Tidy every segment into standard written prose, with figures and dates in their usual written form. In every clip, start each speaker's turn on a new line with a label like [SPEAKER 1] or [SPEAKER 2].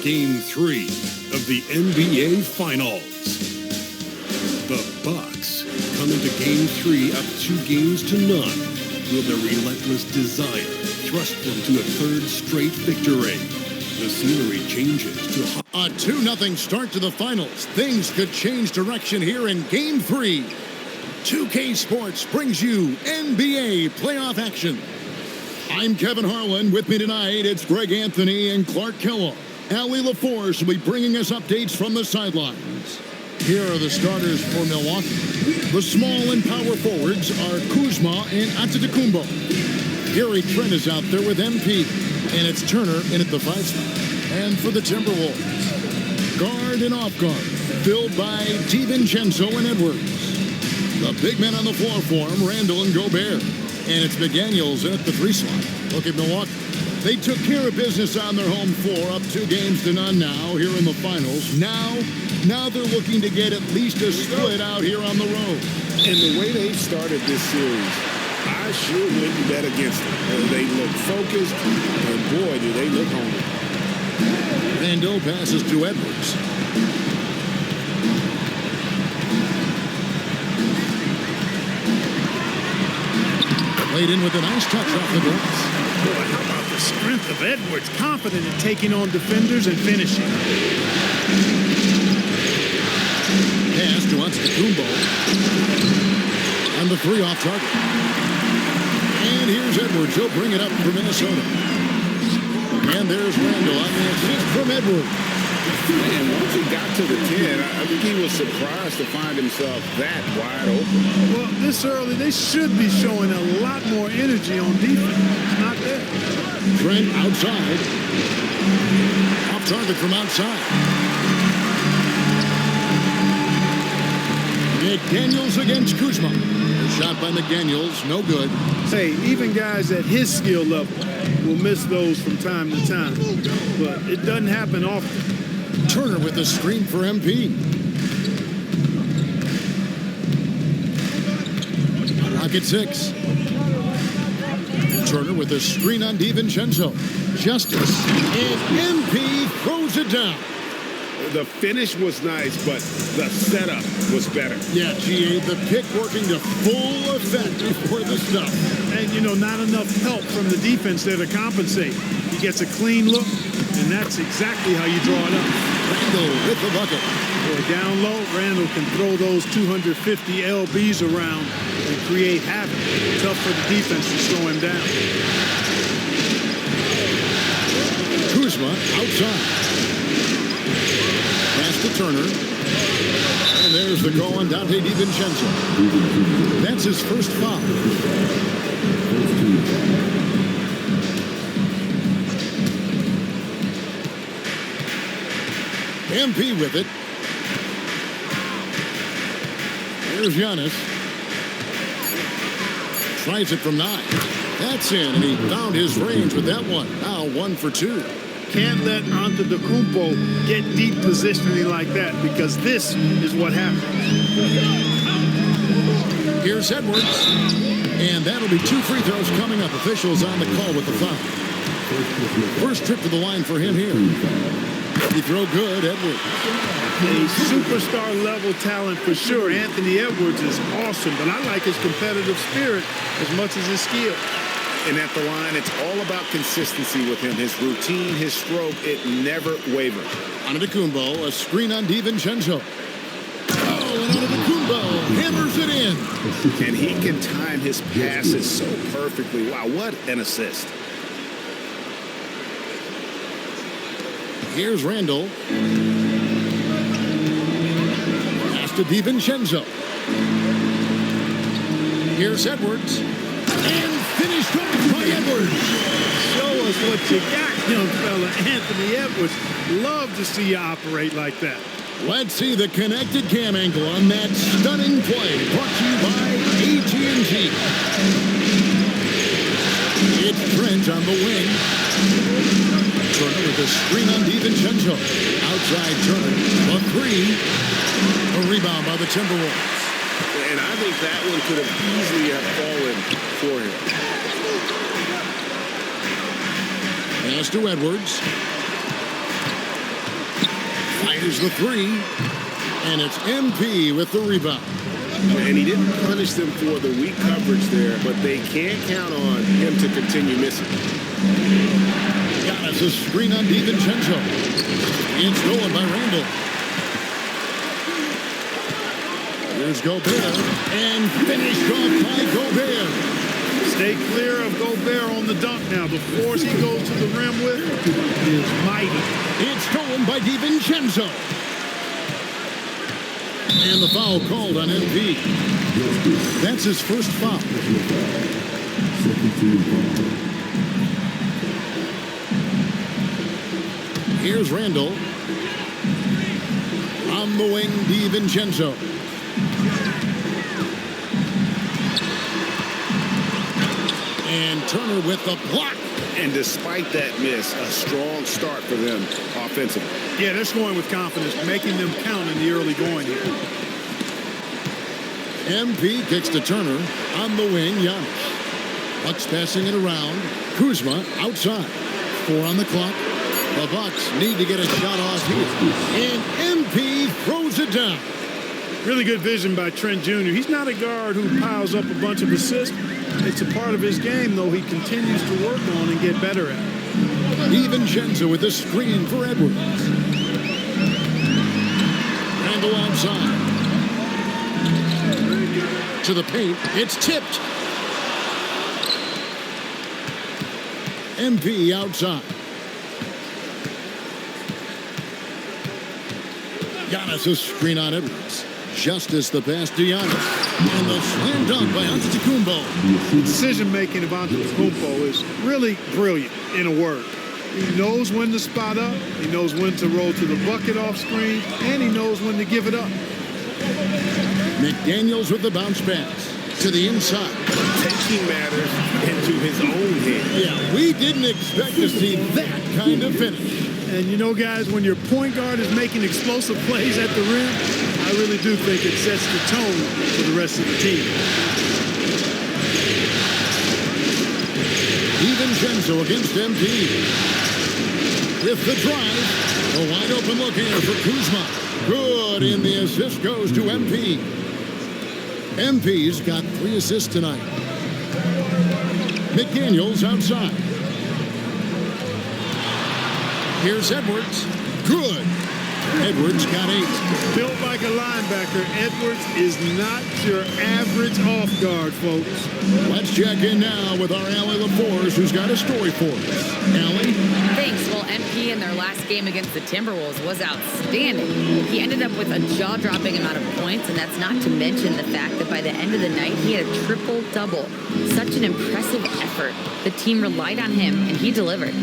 [SPEAKER 1] Game 3 of the NBA Finals. The Bucks come into Game 3 up 2 games to none. Will their relentless desire thrust them to a third straight victory? The scenery changes to a 2-0 start to the finals. Things could change direction here in Game 3. 2K Sports brings you NBA playoff action. I'm Kevin Harlan. With me tonight, it's Greg Anthony and Clark Kellogg. Allie LaForce will be bringing us updates from the sidelines. Here are the starters for Milwaukee. The small and power forwards are Kuzma and Antetokounmpo. Gary Trent is out there with MP, and it's Turner in at the 5 spot. And for the Timberwolves, guard and off guard, filled by DiVincenzo and Edwards. The big men on the floor for him, Randall and Gobert. And it's McDaniels in at the 3 slot. Look at Milwaukee. They took care of business on their home floor, up 2 games to none now here in the finals. Now they're looking to get at least a split out here on the road.
[SPEAKER 2] And the way they've started this series, I sure wouldn't bet against them. They look focused, and boy, do they look hungry.
[SPEAKER 1] Randall passes to Edwards. Played in with a nice touch off the glass.
[SPEAKER 3] Boy, how about the strength of Edwards, confident in taking on defenders and finishing.
[SPEAKER 1] Pass to Antetokounmpo. And the 3 off target. And here's Edwards. He'll bring it up for Minnesota. And there's Randall on the assist from Edwards.
[SPEAKER 2] And once he got to the 10, I think he was surprised to find himself that wide open.
[SPEAKER 3] Well, this early, they should be showing a lot more energy on defense. It's not there.
[SPEAKER 1] Trent outside. Off target from outside. McDaniels against Kuzma. Shot by McDaniels, no good.
[SPEAKER 3] Hey, even guys at his skill level will miss those from time to time. But it doesn't happen often.
[SPEAKER 1] Turner with the screen for MP. Rocket 6. Turner with a screen on DiVincenzo. Justice. And MP throws it down.
[SPEAKER 2] The finish was nice, but the setup was better.
[SPEAKER 1] Yeah, GA, the pick working to full effect before the stop.
[SPEAKER 3] And, not enough help from the defense there to compensate. He gets a clean look, and that's exactly how you draw it up.
[SPEAKER 1] Randall with the bucket.
[SPEAKER 3] Boy, down low, Randall can throw those 250 LBs around and create havoc. Tough for the defense to slow him down.
[SPEAKER 1] Kuzma outside. Pass to Turner. And there's the call on Dante DiVincenzo. That's his first foul. MP with it. There's Giannis. Tries it from 9. That's in, and he found his range with that one. Now 1 for 2.
[SPEAKER 3] Can't let Antetokounmpo get deep positioning like that, because this is what happens.
[SPEAKER 1] Here's Edwards. And that'll be 2 free throws coming up. Officials on the call with the foul. First trip to the line for him here. He throw good, Edwards.
[SPEAKER 3] a superstar level talent for sure. Anthony Edwards is awesome, but I like his competitive spirit as much as his skill.
[SPEAKER 2] And at the line, it's all about consistency with him. His routine, his stroke, it never wavers.
[SPEAKER 4] Antetokounmpo, a screen on DiVincenzo. Oh, and Antetokounmpo hammers it in.
[SPEAKER 2] And he can time his passes so perfectly. Wow, what an assist.
[SPEAKER 4] Here's Randall. Pass to DiVincenzo. Here's Edwards. And finished off by Edwards.
[SPEAKER 3] Show us what you got, young fella. Anthony Edwards. Love to see you operate like that.
[SPEAKER 4] Let's see the connected cam angle on that stunning play. Brought to you by AT&T. It's Trent on the wing. Turner with a screen on DiVincenzo. Outside Turner. A three. A rebound by the Timberwolves.
[SPEAKER 2] And I think that one could have easily have fallen for him.
[SPEAKER 4] Pass to Edwards. Fires the three. And it's MP with the rebound.
[SPEAKER 2] And he didn't punish them for the weak coverage there, but they can't count on him to continue missing.
[SPEAKER 4] Got us a screen on DiVincenzo. It's stolen by Randall. Here's Gobert. And finished off by Gobert.
[SPEAKER 3] Stay clear of Gobert on the dunk now. The force he goes to the rim with is mighty.
[SPEAKER 4] It's stolen by DiVincenzo. And the foul called on MP. That's his first foul. Here's Randall. On the wing, DiVincenzo. And Turner with the block.
[SPEAKER 2] And despite that miss, a strong start for them offensively.
[SPEAKER 3] Yeah, they're scoring with confidence, making them count in the early going here.
[SPEAKER 4] MP kicks to Turner. On the wing, Giannis. Bucks passing it around. Kuzma outside. 4 on the clock. The Bucks need to get a shot off here. And MP throws it down.
[SPEAKER 3] Really good vision by Trent Jr. He's not a guard who piles up a bunch of assists. It's a part of his game, though, he continues to work on and get better at.
[SPEAKER 4] DiVincenzo with a screen for Edwards. Randall outside. To the paint. It's tipped. MP outside. Giannis a screen on Edwards. Justice the pass to Giannis. And the slam dunk by Antetokounmpo.
[SPEAKER 3] The decision-making of Antetokounmpo is really brilliant, in a word. He knows when to spot up, he knows when to roll to the bucket off screen, and he knows when to give it up.
[SPEAKER 4] McDaniels with the bounce pass to the inside.
[SPEAKER 2] Taking matters into his own hands.
[SPEAKER 4] Yeah, we didn't expect to see that kind of finish.
[SPEAKER 3] And you know, guys, when your point guard is making explosive plays at the rim, I really do think it sets the tone for the rest of the team.
[SPEAKER 4] DiVincenzo against MP. With the drive, a wide open look here for Kuzma. Good, and the assist goes to MP. MP's got 3 assists tonight. McDaniels outside. Here's Edwards. Good. Edwards got 8.
[SPEAKER 3] Built like a linebacker, Edwards is not your average off guard, folks.
[SPEAKER 4] Let's check in now with our Allie LaForce, who's got a story for us. Allie?
[SPEAKER 5] Thanks. Well, MP in their last game against the Timberwolves was outstanding. He ended up with a jaw-dropping amount of points, and that's not to mention the fact that by the end of the night, he had a triple-double. Such an impressive effort. The team relied on him, and he delivered.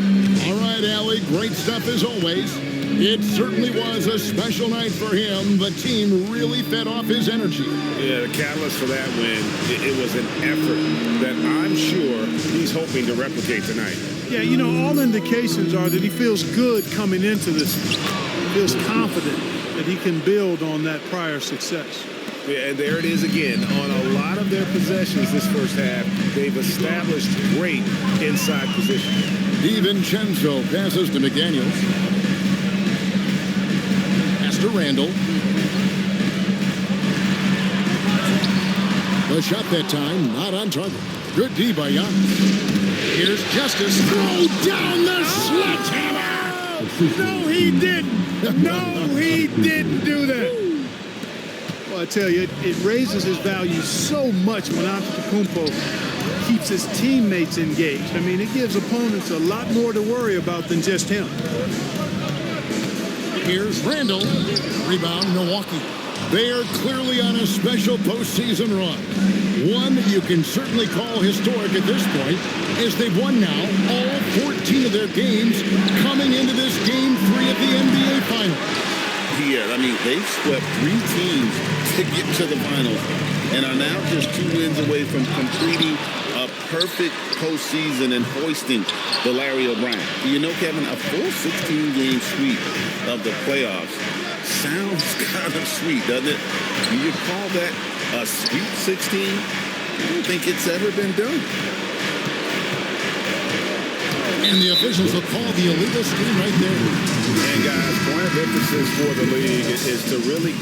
[SPEAKER 4] All right, Allie, great stuff as always. It certainly was a special night for him. The team really fed off his energy.
[SPEAKER 2] Yeah, the catalyst for that win, it was an effort that I'm sure he's hoping to replicate tonight.
[SPEAKER 3] Yeah, you know, all indications are that he feels good coming into this. He feels confident that he can build on that prior success.
[SPEAKER 2] Yeah, and there it is again. On a lot of their possessions this first half, they've established great inside position.
[SPEAKER 4] DiVincenzo passes to McDaniels. to Randall. The shot that time, not on target. Good D by Giannis. Here's Justice. Throw down the sledgehammer!
[SPEAKER 3] No, he didn't. No, he didn't do that. Well, I tell you, it raises his value so much when Antetokounmpo keeps his teammates engaged. I mean, it gives opponents a lot more to worry about than just him.
[SPEAKER 4] Here's Randall. Rebound, Milwaukee. They are clearly on a special postseason run. One you can certainly call historic at this point, as they've won now all 14 of their games coming into this Game 3 of the NBA Finals.
[SPEAKER 2] Yeah, I mean, they've swept 3 teams to get to the finals and are now just 2 wins away from completing a perfect postseason and hoisting the Larry O'Brien. You know, Kevin, a full 16-game sweep of the playoffs sounds kind of sweet, doesn't it? Do you call that a Sweet 16? I don't think it's ever been done.
[SPEAKER 4] And the officials will call the illegal screen right there.
[SPEAKER 2] And guys, point of emphasis for the league is to really...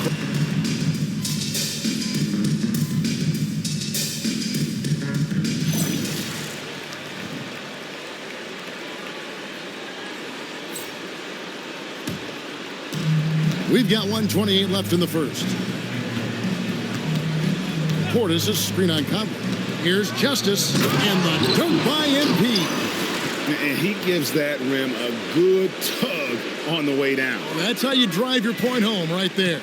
[SPEAKER 4] We've got 1:28 left in the first. Portis is screen on Conley. Here's Justice, and the dunk by MP.
[SPEAKER 2] And he gives that rim a good tug on the way down.
[SPEAKER 4] That's how you drive your point home right there.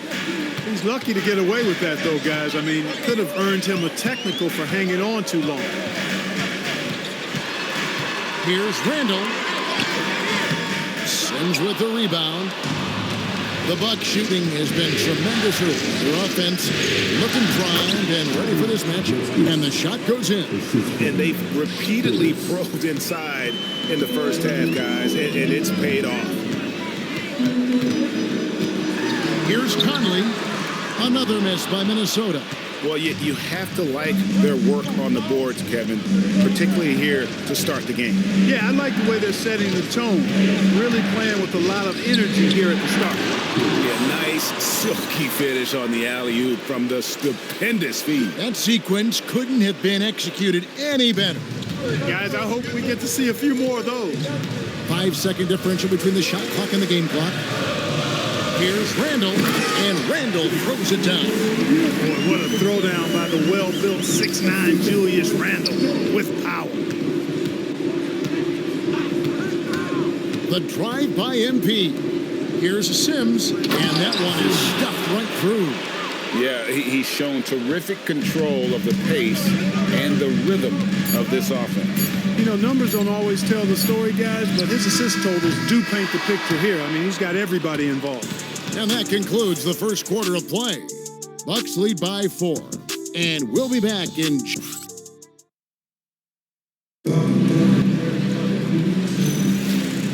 [SPEAKER 3] He's lucky to get away with that, though, guys. I mean, it could have earned him a technical for hanging on too long.
[SPEAKER 4] Here's Randall. Sims with the rebound. The Bucks shooting has been tremendous early. Their offense looking primed and ready for this matchup. And the shot goes in.
[SPEAKER 2] And they've repeatedly probed inside in the first half, guys, and it's paid off.
[SPEAKER 4] Here's Conley. Another miss by Minnesota.
[SPEAKER 2] Well, you have to like their work on the boards, Kevin, particularly here to start the game.
[SPEAKER 3] Yeah, I like the way they're setting the tone. Really playing with a lot of energy here at the start.
[SPEAKER 2] Yeah, nice silky finish on the alley-oop from the stupendous feed.
[SPEAKER 4] That sequence couldn't have been executed any better.
[SPEAKER 3] Guys, I hope we get to see a few more of those.
[SPEAKER 4] 5-second differential between the shot clock and the game clock. Here's Randall, and Randall throws it down.
[SPEAKER 3] Boy, what a throwdown by the well-built 6'9" Julius Randle with power.
[SPEAKER 4] The drive by MP. Here's Sims, and that one is stuffed right through.
[SPEAKER 2] Yeah, he's shown terrific control of the pace and the rhythm of this offense.
[SPEAKER 3] You know, numbers don't always tell the story, guys, but his assist totals do paint the picture here. I mean, he's got everybody involved.
[SPEAKER 4] And that concludes the first quarter of play. Bucks lead by 4. And we'll be back in...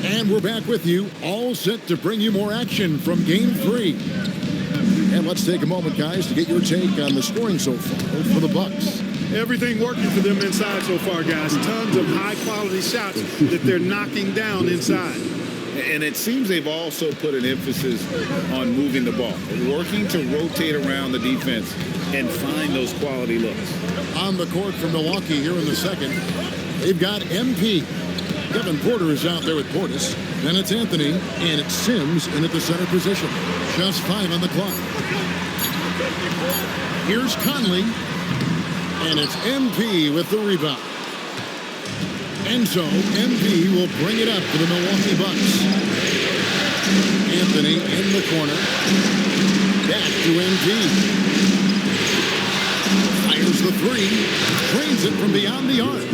[SPEAKER 4] And we're back with you, all set to bring you more action from Game 3. And let's take a moment, guys, to get your take on the scoring so far for the Bucks.
[SPEAKER 3] Everything working for them inside so far, guys. Tons of high-quality shots that they're knocking down inside.
[SPEAKER 2] And it seems they've also put an emphasis on moving the ball, working to rotate around the defense and find those quality looks.
[SPEAKER 4] On the court for Milwaukee here in the second, they've got MP. Kevin Porter is out there with Portis. Then it's Anthony, and it's Sims in at the center position. Just 5 on the clock. Here's Conley, and it's MP with the rebound. And so MP will bring it up for the Milwaukee Bucks. Anthony in the corner. Back to MP. Fires the 3. Drains it from beyond the arc.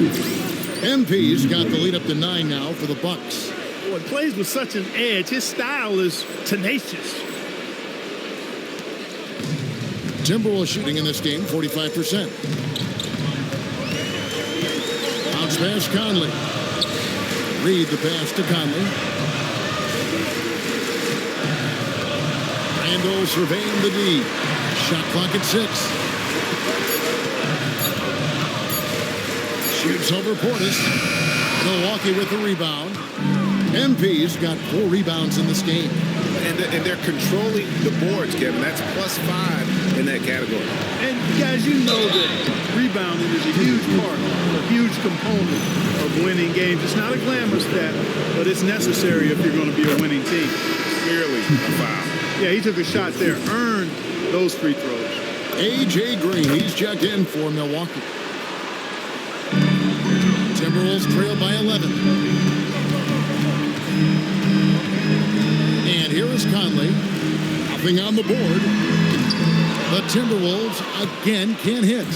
[SPEAKER 4] MP's got the lead up to 9 now for the Bucks.
[SPEAKER 3] Boy, plays with such an edge. His style is tenacious.
[SPEAKER 4] Timberwolves shooting in this game, 45%. Bounce pass, Conley. Reed the pass to Conley. Randall surveying the D. Shot clock at 6. Shoots over Portis. Milwaukee with the rebound. MP's got 4 rebounds in this game.
[SPEAKER 2] And they're controlling the boards, Kevin. That's +5 in that category.
[SPEAKER 3] And guys, you know that rebounding is a huge part, a huge component of winning games. It's not a glamour stat, but it's necessary if you're going to be a winning team.
[SPEAKER 2] Clearly a foul.
[SPEAKER 3] Yeah, he took a shot there, earned those free throws.
[SPEAKER 4] A.J. Green, he's checked in for Milwaukee. Timberwolves trail by 11. And here is Conley. Nothing on the board. The Timberwolves again can't hit.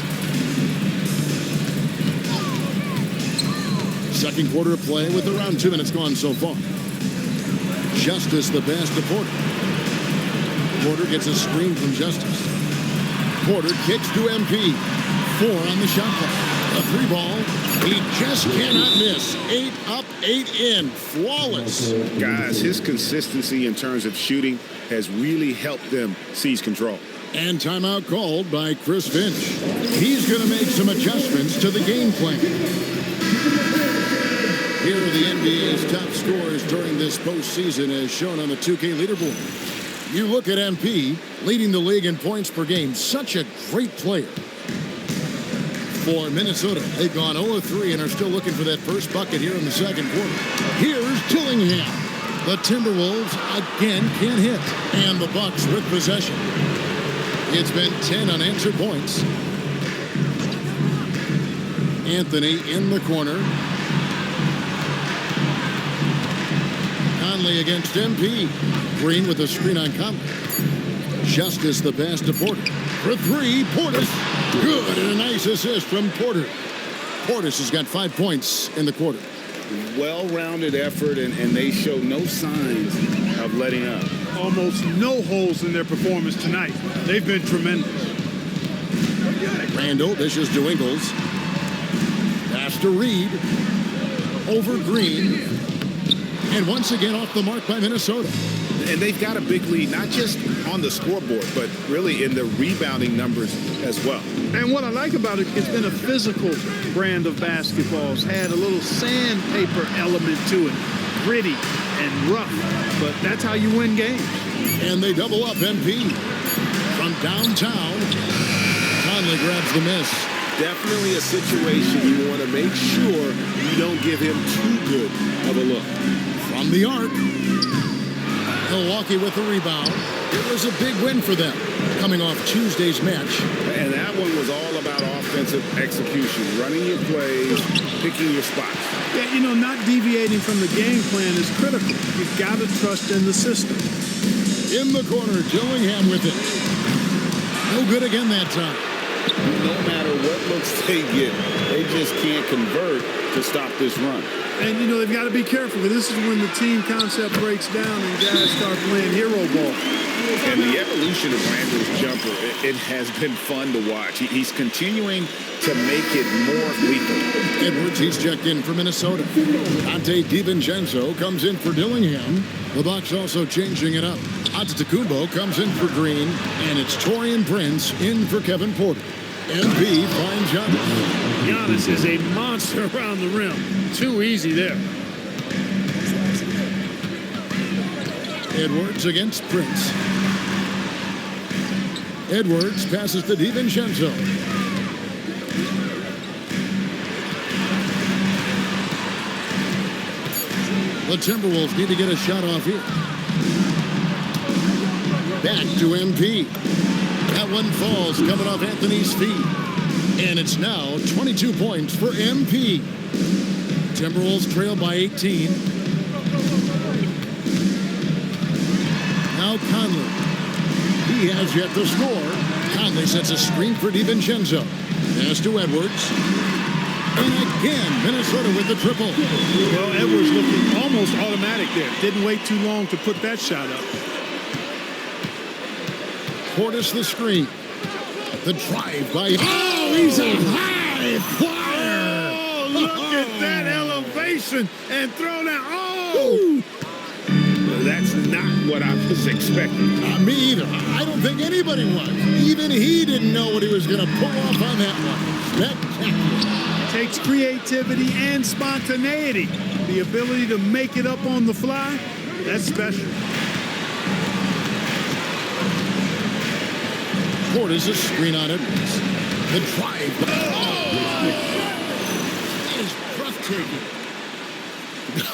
[SPEAKER 4] Second quarter of play with around 2 minutes gone so far. Justice the pass to Porter. Porter gets a screen from Justice. Porter kicks to MP. 4 on the shot clock. A 3-ball. He just cannot miss. 8 up, 8 in. Flawless.
[SPEAKER 2] Guys, his consistency in terms of shooting has really helped them seize control.
[SPEAKER 4] And timeout called by Chris Finch. He's going to make some adjustments to the game plan. Here are the NBA's top scorers during this postseason as shown on the 2K leaderboard. You look at MP, leading the league in points per game. Such a great player. For Minnesota, they've gone 0-3 and are still looking for that first bucket here in the second quarter. Here's Dillingham. The Timberwolves again can't hit. And the Bucks with possession. It's been 10 unanswered points. Anthony in the corner. Conley against MP. Green with a screen on Conley. Justice the pass to Porter. For 3, Portis. Good, and a nice assist from Porter. Portis has got 5 points in the quarter.
[SPEAKER 2] Well-rounded effort, and they show no signs of letting up.
[SPEAKER 3] Almost no holes in their performance tonight. They've been tremendous.
[SPEAKER 4] Randall dishes to Ingles. Pass to Reed. Over Green. And once again off the mark by Minnesota.
[SPEAKER 2] And they've got a big lead, not just on the scoreboard, but really in the rebounding numbers as well.
[SPEAKER 3] And what I like about it, it's been a physical brand of basketball. It's had a little sandpaper element to it. Gritty and rough, but that's how you win games.
[SPEAKER 4] And they double up MP. From downtown, Conley grabs the miss.
[SPEAKER 2] Definitely a situation you want to make sure you don't give him too good of a look.
[SPEAKER 4] From the arc, Milwaukee with the rebound. It was a big win for them, coming off Tuesday's match.
[SPEAKER 2] And that one was all about offensive execution, running your plays, picking your spots.
[SPEAKER 3] Yeah, you know, not deviating from the game plan is critical. You've got to trust in the system.
[SPEAKER 4] In the corner, Dillingham with it. No good again that time.
[SPEAKER 2] No matter what looks they get, they just can't convert to stop this run.
[SPEAKER 3] And, you know, they've got to be careful, because this is when the team concept breaks down and guys start playing hero ball.
[SPEAKER 2] And the evolution of Randall's jumper, it has been fun to watch. He's continuing to make it more lethal.
[SPEAKER 4] Edwards, he's checked in for Minnesota. Dante DiVincenzo comes in for Dillingham. The Bucks also changing it up. Antetokounmpo comes in for Green, and it's Taurean Prince in for Kevin Porter. MP finds Giannis.
[SPEAKER 3] Giannis is a monster around the rim. Too easy there.
[SPEAKER 4] Edwards against Prince. Edwards passes to DiVincenzo. The Timberwolves need to get a shot off here. Back to MP. That one falls coming off Anthony's feet. And it's now 22 points for MP. Timberwolves trail by 18. Now Conley. He has yet to score. Conley sets a screen for DiVincenzo. Pass to Edwards. And again, Minnesota with the triple.
[SPEAKER 3] Well, Edwards looking almost automatic there. Didn't wait too long to put that shot up.
[SPEAKER 4] Portis the screen. The drive by... Oh, he's a high flyer!
[SPEAKER 3] Oh, look at that elevation and throw that. Oh!
[SPEAKER 2] That's not what I was expecting.
[SPEAKER 4] Me either. I don't think anybody was. Even he didn't know what he was going to pull off on that one. Spectacular.
[SPEAKER 3] Takes creativity and spontaneity. The ability to make it up on the fly, that's special.
[SPEAKER 4] Portis a screen on Edwards. The drive. That is breathtaking.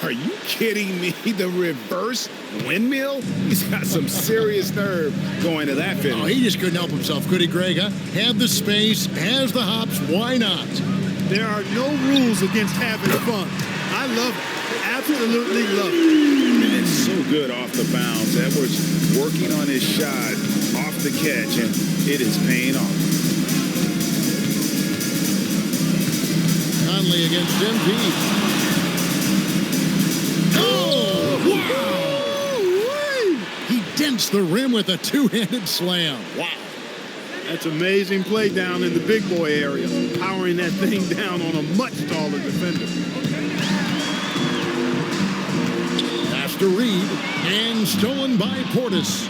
[SPEAKER 6] Are you kidding me? The reverse windmill? He's got some serious nerve going to that finish.
[SPEAKER 4] Oh, he just couldn't help himself, could he, Greg? Huh? Had the space, has the hops, why not?
[SPEAKER 3] There are no rules against having fun. I love it. Absolutely love it.
[SPEAKER 2] And it's so good off the bounce. Edwards working on his shot off the catch, and it is paying off.
[SPEAKER 4] Conley against MP. Oh, wow! He dents the rim with a two-handed slam. Wow.
[SPEAKER 3] That's amazing play down in the big boy area, powering that thing down on a much taller defender.
[SPEAKER 4] Pass to Reed, and stolen by Portis.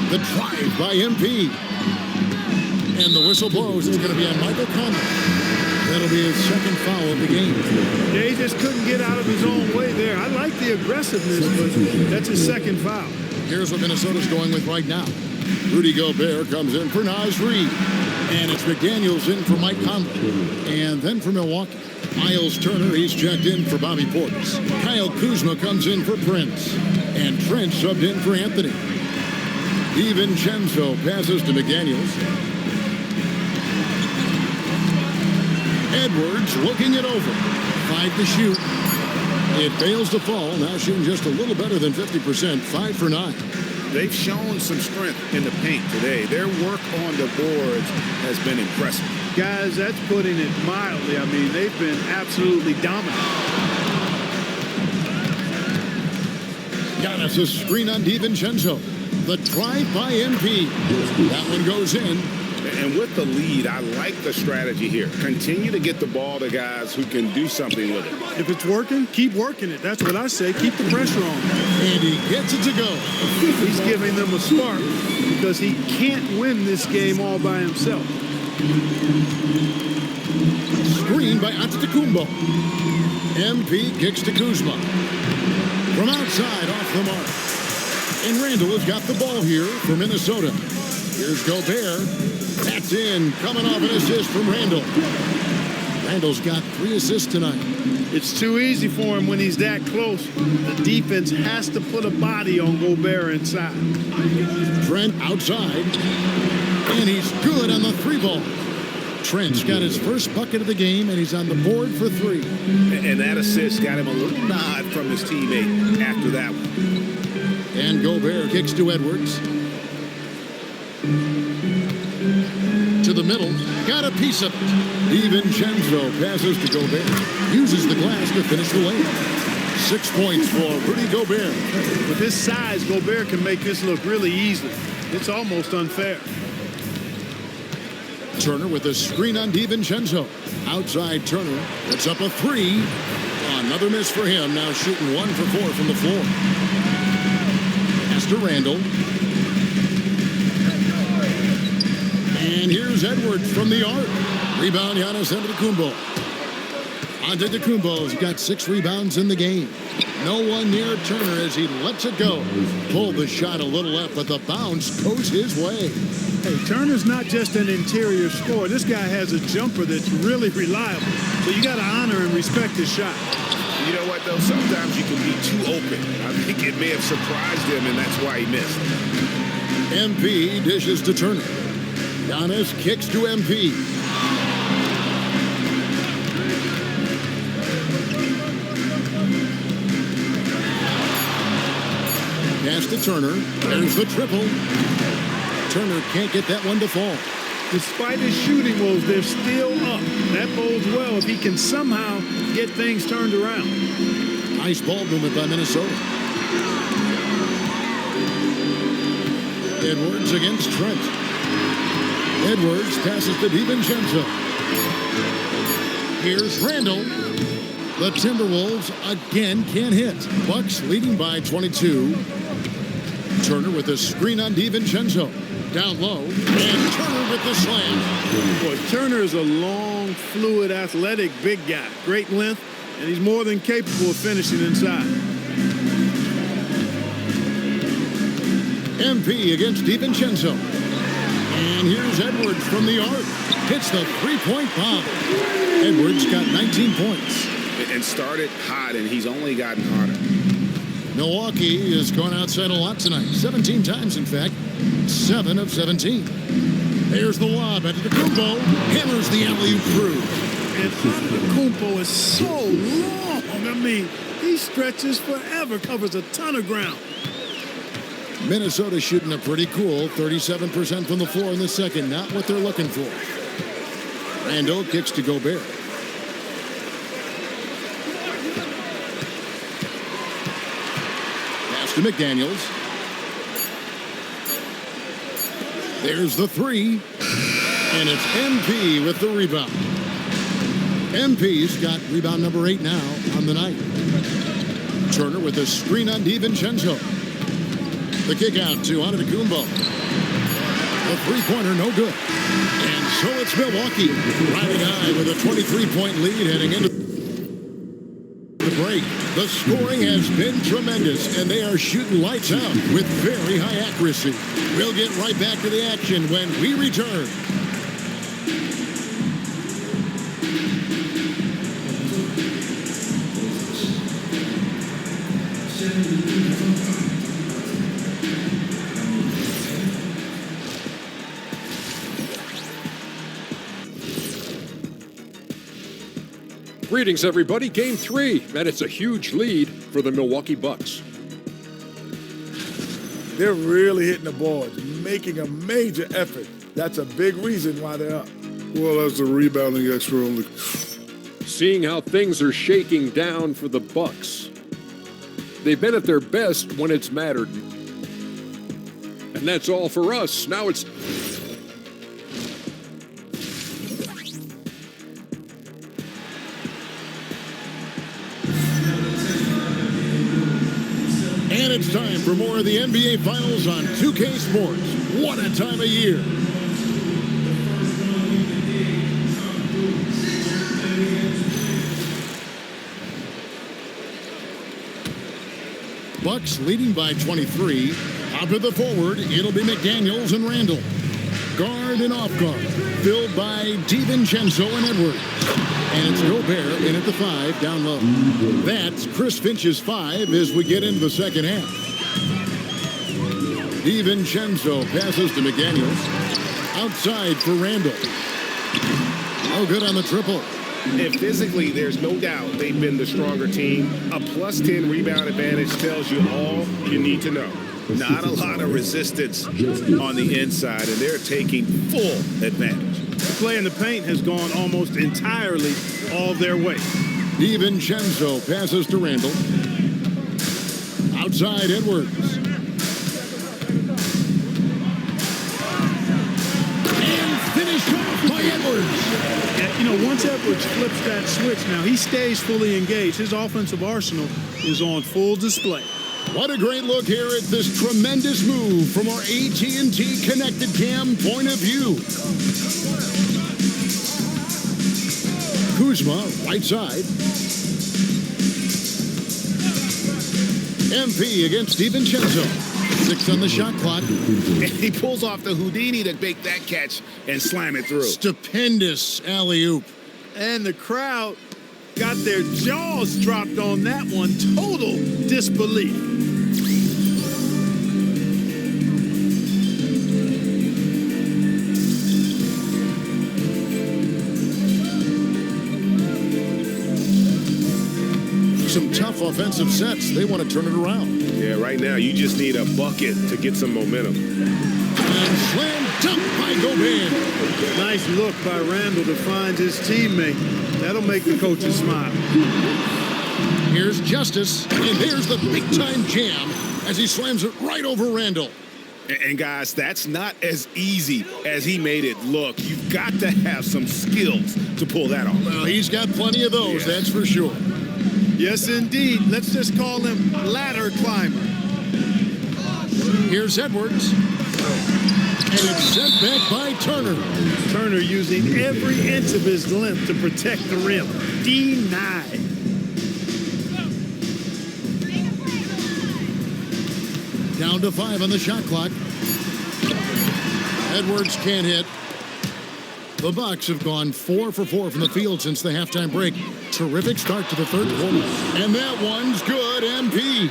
[SPEAKER 4] The drive by MP. And the whistle blows. It's going to be on Michael Conley. That'll be his second foul of the game.
[SPEAKER 3] Yeah, he just couldn't get out of his own way there. I like the aggressiveness, but that's his second foul.
[SPEAKER 4] Here's what Minnesota's going with right now. Rudy Gobert comes in for Naz Reid. And it's McDaniels in for Mike Conley. And then for Milwaukee, Miles Turner, he's checked in for Bobby Portis. Kyle Kuzma comes in for Prince. And Trent subbed in for Anthony. DiVincenzo passes to McDaniels. Edwards looking it over. 5 to shoot. It fails to fall. Now shooting just a little better than 50%. 5 for 9.
[SPEAKER 2] They've shown some strength in the paint today. Their work on the boards has been impressive.
[SPEAKER 3] Guys, that's putting it mildly. I mean, they've been absolutely dominant.
[SPEAKER 4] Giannis a screen on DiVincenzo. The drive by MP. That one goes in.
[SPEAKER 2] And with the lead, I like the strategy here. Continue to get the ball to guys who can do something with it.
[SPEAKER 3] If it's working, keep working it. That's what I say. Keep the pressure on.
[SPEAKER 4] And he gets it to go.
[SPEAKER 3] He's giving them a spark because he can't win this game all by himself.
[SPEAKER 4] Screen by Antetokounmpo. MP kicks to Kuzma. From outside, off the mark. And Randall has got the ball here for Minnesota. Here's Gobert. That's in. Coming off an assist from Randall. Randall's got 3 assists tonight.
[SPEAKER 3] It's too easy for him when he's that close. The defense has to put a body on Gobert inside.
[SPEAKER 4] Trent outside. And he's good on the 3-ball. Trent's got his first bucket of the game, and he's on the board for 3.
[SPEAKER 2] And that assist got him a little nod from his teammate after that one.
[SPEAKER 4] And Gobert kicks to Edwards. To the middle. Got a piece of it. DiVincenzo passes to Gobert. Uses the glass to finish the layup. 6 points for Rudy Gobert.
[SPEAKER 3] With his size, Gobert can make this look really easy. It's almost unfair.
[SPEAKER 4] Turner with a screen on DiVincenzo. Outside Turner. That's up a 3. Another miss for him. Now shooting 1 for 4 from the floor. Pass to Randall. And here's Edwards from the arc. Rebound, Giannis Antetokounmpo. Antetokounmpo's got 6 rebounds in the game. No one near Turner as he lets it go. Pulled the shot a little left, but the bounce goes his way.
[SPEAKER 3] Hey, Turner's not just an interior scorer. This guy has a jumper that's really reliable. So you got to honor and respect his shot.
[SPEAKER 2] You know what, though? Sometimes you can be too open. I think it may have surprised him, and that's why he missed.
[SPEAKER 4] MP dishes to Turner. Giannis kicks to MP. Pass to Turner. There's the triple. Turner can't get that one to fall.
[SPEAKER 3] Despite his shooting woes, they're still up. That bodes well if he can somehow get things turned around.
[SPEAKER 4] Nice ball movement by Minnesota. Edwards against Trent. Edwards passes to DiVincenzo. Here's Randall. The Timberwolves again can't hit. Bucks leading by 22. Turner with a screen on DiVincenzo. Down low. And Turner with the slam.
[SPEAKER 3] Boy, Turner is a long, fluid, athletic, big guy. Great length, and he's more than capable of finishing inside.
[SPEAKER 4] MP against DiVincenzo. And here's Edwards from the arc. Hits the three-point bomb. Edwards got 19 points.
[SPEAKER 6] And started hot, and he's only gotten hotter.
[SPEAKER 4] Milwaukee has gone outside a lot tonight. 17 times, in fact. 7 of 17. There's the lob at Antetokounmpo. Hammers the alley-oop through.
[SPEAKER 3] And Antetokounmpo is so long. I mean, he stretches forever, covers a ton of ground.
[SPEAKER 4] Minnesota shooting a pretty cool 37% from the floor in the second. Not what they're looking for. Randall kicks to Gobert. Pass to McDaniels. There's the three. And it's MP with the rebound. MP's got rebound number 8 now on the night. Turner with a screen on DiVincenzo. The kick out to Antetokounmpo. The three-pointer no good. And so it's Milwaukee riding high with a 23-point lead heading into the break. The scoring has been tremendous, and they are shooting lights out with very high accuracy. We'll get right back to the action when we return.
[SPEAKER 7] Greetings, everybody. Game 3, and it's a huge lead for the Milwaukee Bucks.
[SPEAKER 8] They're really hitting the boards, making a major effort. That's a big reason why they're up.
[SPEAKER 9] Well, as the rebounding expert on the...
[SPEAKER 7] Seeing how things are shaking down for the Bucks. They've been at their best when it's mattered. And that's all for us. Now it's...
[SPEAKER 4] And it's time for more of the NBA Finals on 2K Sports. What a time of year. Bucks leading by 23. Out to the forward, it'll be McDaniels and Randall. Guard and off guard, filled by DiVincenzo and Edwards. And it's Gobert in at the 5, down low. That's Chris Finch's 5 as we get into the second half. DiVincenzo passes to McDaniels. Outside for Randall. No good on the triple.
[SPEAKER 6] And physically, there's no doubt they've been the stronger team. A plus 10 rebound advantage tells you all you need to know. Not a lot of resistance on the inside, and they're taking full advantage.
[SPEAKER 3] The play in the paint has gone almost entirely all their way.
[SPEAKER 4] DiVincenzo passes to Randall. Outside Edwards. And finished off by Edwards.
[SPEAKER 3] Yeah, you know, once Edwards flips that switch now, he stays fully engaged. His offensive arsenal is on full display.
[SPEAKER 4] What a great look here at this tremendous move from our AT&T Connected Cam point of view. Kuzma, right side. MP against DiVincenzo. 6 on the shot clock.
[SPEAKER 6] And he pulls off the Houdini to make that catch and slam it through.
[SPEAKER 4] Stupendous alley-oop.
[SPEAKER 3] And the crowd got their jaws dropped on that one. Total disbelief.
[SPEAKER 4] Some tough offensive sets. They want to turn it around.
[SPEAKER 6] Yeah, right now you just need a bucket to get some momentum.
[SPEAKER 4] And slam dunk by Gobert.
[SPEAKER 3] Nice look by Randall to find his teammate. That'll make the coaches smile.
[SPEAKER 4] Here's Justice, and there's the big-time jam as he slams it right over Randall.
[SPEAKER 6] And guys, that's not as easy as he made it look. You've got to have some skills to pull that off.
[SPEAKER 4] Well, he's got plenty of those, that's for sure.
[SPEAKER 3] Yes, indeed. Let's just call him ladder climber.
[SPEAKER 4] Here's Edwards. And it's sent back by Turner.
[SPEAKER 3] Turner using every inch of his length to protect the rim. Denied.
[SPEAKER 4] Down to 5 on the shot clock. Edwards can't hit. The Bucks have gone 4 for 4 from the field since the halftime break. Terrific start to the third quarter. And that one's good, MP.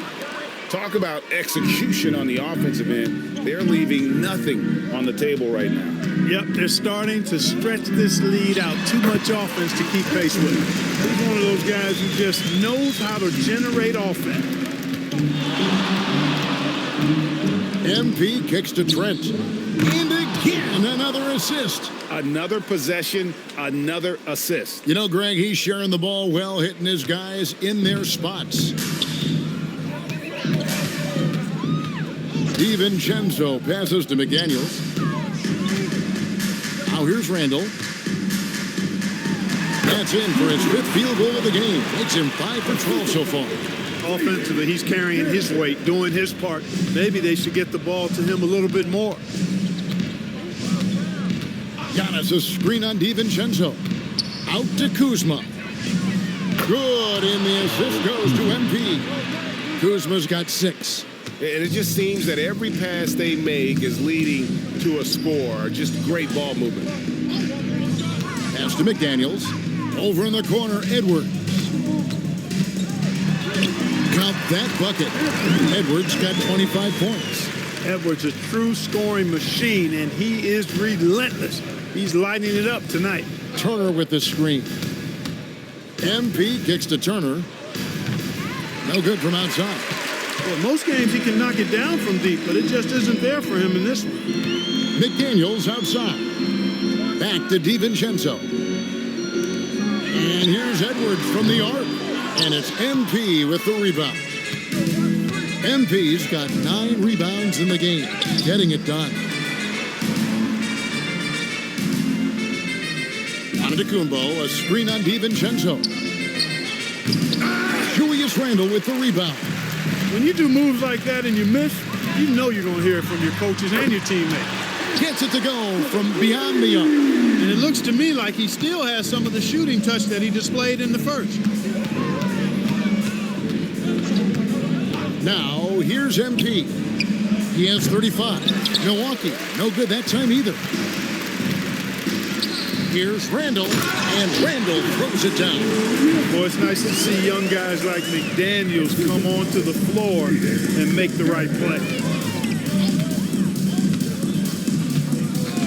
[SPEAKER 6] Talk about execution on the offensive end. They're leaving nothing on the table right now.
[SPEAKER 3] Yep, they're starting to stretch this lead out. Too much offense to keep pace with. He's one of those guys who just knows how to generate offense.
[SPEAKER 4] MP kicks to Trent. And again, another assist.
[SPEAKER 6] Another possession, another assist.
[SPEAKER 4] You know, Greg, he's sharing the ball well, hitting his guys in their spots. DiVincenzo passes to McDaniels. Now here's Randall. That's in for his 5th field goal of the game. Makes him 5 for 12 so far.
[SPEAKER 3] Offensively, he's carrying his weight, doing his part. Maybe they should get the ball to him a little bit more.
[SPEAKER 4] Giannis, a screen on DiVincenzo. Out to Kuzma. Good, and the assist goes to MP. Kuzma's got 6.
[SPEAKER 6] And it just seems that every pass they make is leading to a score. Just great ball movement.
[SPEAKER 4] Pass to McDaniels. Over in the corner, Edwards. Count that bucket. Edwards got 25 points.
[SPEAKER 3] Edwards, a true scoring machine, and he is relentless. He's lighting it up tonight.
[SPEAKER 4] Turner with the screen. MP kicks to Turner. No good from outside.
[SPEAKER 3] Well, most games he can knock it down from deep, but it just isn't there for him in this one.
[SPEAKER 4] McDaniels outside. Back to DiVincenzo. And here's Edwards from the arc. And it's MP with the rebound. MP's got 9 rebounds in the game. Getting it done. Antetokounmpo, a screen on DiVincenzo. Julius Randle with the rebound.
[SPEAKER 3] When you do moves like that and you miss, you know you're going to hear it from your coaches and your teammates.
[SPEAKER 4] Gets it to go from beyond the arc.
[SPEAKER 3] And it looks to me like he still has some of the shooting touch that he displayed in the first.
[SPEAKER 4] Now, here's MP. He has 35. Milwaukee, no good that time either. Here's Randall, and Randall throws it down.
[SPEAKER 3] Boy, it's nice to see young guys like McDaniels come onto the floor and make the right play.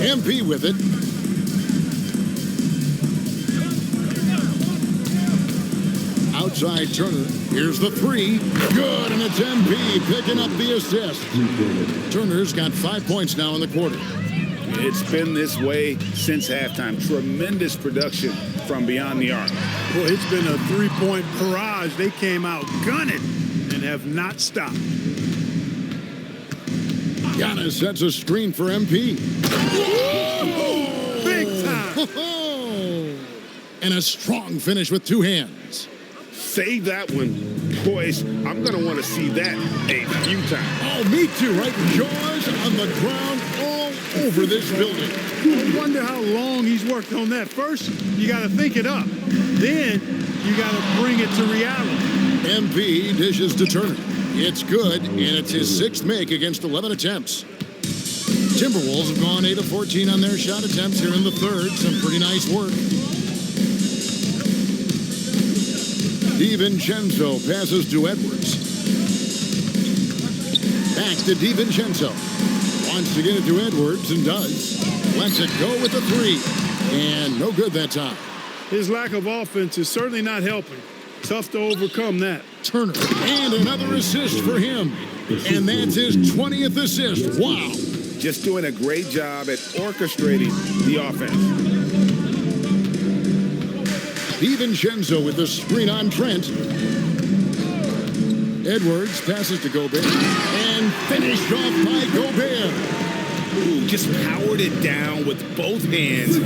[SPEAKER 4] MP with it. Outside Turner. Here's the 3. Good, and it's MP picking up the assist. Turner's got 5 points now in the quarter.
[SPEAKER 6] It's been this way since halftime. Tremendous production from beyond the arc.
[SPEAKER 3] Boy, it's been a 3-point barrage. They came out gunning and have not stopped.
[SPEAKER 4] Giannis sets a screen for MP.
[SPEAKER 3] Whoa! Big time!
[SPEAKER 4] And a strong finish with 2 hands.
[SPEAKER 6] Save that one. Boys, I'm going to want to see that a few times.
[SPEAKER 4] Oh, me too, right? Jaws on the ground all over this building.
[SPEAKER 3] I wonder how long he's worked on that. First, you got to think it up. Then, you got to bring it to reality.
[SPEAKER 4] MP dishes to Turner. It's good, and it's his 6th make against 11 attempts. Timberwolves have gone 8 of 14 on their shot attempts here in the third. Some pretty nice work. DiVincenzo passes to Edwards. Back to DiVincenzo. Wants to get it to Edwards and does. Lets it go with the 3. And no good that time.
[SPEAKER 3] His lack of offense is certainly not helping. Tough to overcome that.
[SPEAKER 4] Turner. And another assist for him. And that's his 20th assist. Wow.
[SPEAKER 6] Just doing a great job at orchestrating the offense.
[SPEAKER 4] DiVincenzo with the screen on Trent. Edwards passes to Gobert. And finished off by Gobert.
[SPEAKER 6] Ooh, just powered it down with both hands.